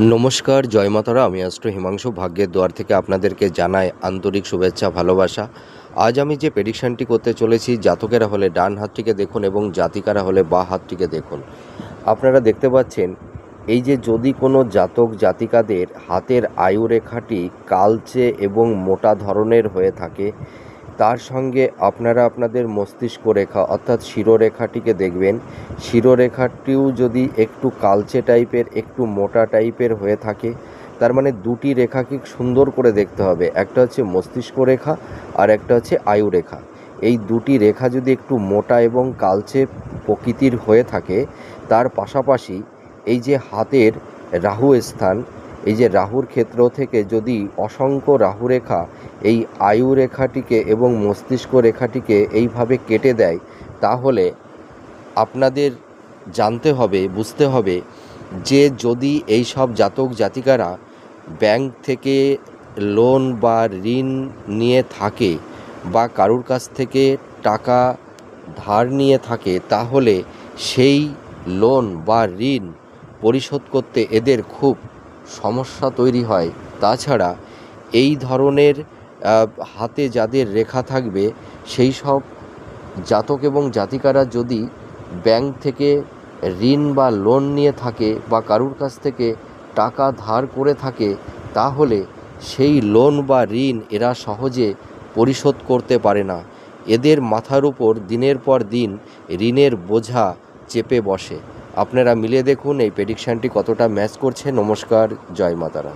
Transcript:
নমস্কার, জয় মাতারা। আমি অ্যাস্ট্রো হিমাংশু ভাগ্যের দুয়ার থেকে আপনাদেরকে জানাই আন্তরিক শুভেচ্ছা, ভালোবাসা। আজ আমি যে প্রেডিকশানটি করতে চলেছি, জাতকেরা হলে ডান হাতটিকে দেখুন এবং জাতিকারা হলে বাঁ হাতটিকে দেখুন। আপনারা দেখতে পাচ্ছেন এই যে যদি কোনো জাতক জাতিকাদের হাতের আয়ুরেখাটি কালচে এবং মোটা ধরনের হয়ে থাকে, তার সঙ্গে আপনারা আপনাদের মস্তিষ্ক রেখা অর্থাৎ শিরোরেখাটিকে দেখবেন। শিরোরেখাটিও যদি একটু কালচে টাইপের, একটু মোটা টাইপের হয়ে থাকে, তার মানে দুটি রেখাকে সুন্দর করে দেখতে হবে। একটা হচ্ছে মস্তিষ্ক রেখা আর একটা হচ্ছে আয়ুরেখা। এই দুটি রেখা যদি একটু মোটা এবং কালচে প্রকৃতির হয়ে থাকে, তার পাশাপাশি এই যে হাতের রাহু স্থান, এই যে রাহুর ক্ষেত্র থেকে যদি অসংখ্য রাহুরেখা এই আয়ু রেখাটিকে এবং মস্তিষ্ক রেখাটিকে এইভাবে কেটে দেয়, তাহলে আপনাদের জানতে হবে, বুঝতে হবে যে যদি এই সব জাতক জাতিকারা ব্যাংক থেকে লোন বা ঋণ নিয়ে থাকে বা কারুর কাছ থেকে টাকা ধার নিয়ে থাকে, তাহলে সেই লোন বা ঋণ পরিশোধ করতে এদের খুব সমস্যা তৈরি হয়। তাছাড়া এই ধরনের হাতে যাদের রেখা থাকবে, সেই সব জাতক এবং জাতিকারা যদি ব্যাংক থেকে ঋণ বা লোন নিয়ে থাকে বা কারুর কাছ থেকে টাকা ধার করে থাকে, তাহলে সেই লোন বা ঋণ এরা সহজে পরিশোধ করতে পারে না। এদের মাথার উপর দিনের পর দিন ঋণের বোঝা চেপে বসে। আপনারা মিলে দেখুন এই প্রেডিকশানটি কতটা ম্যাচ করছে। নমস্কার, জয় মাতারা।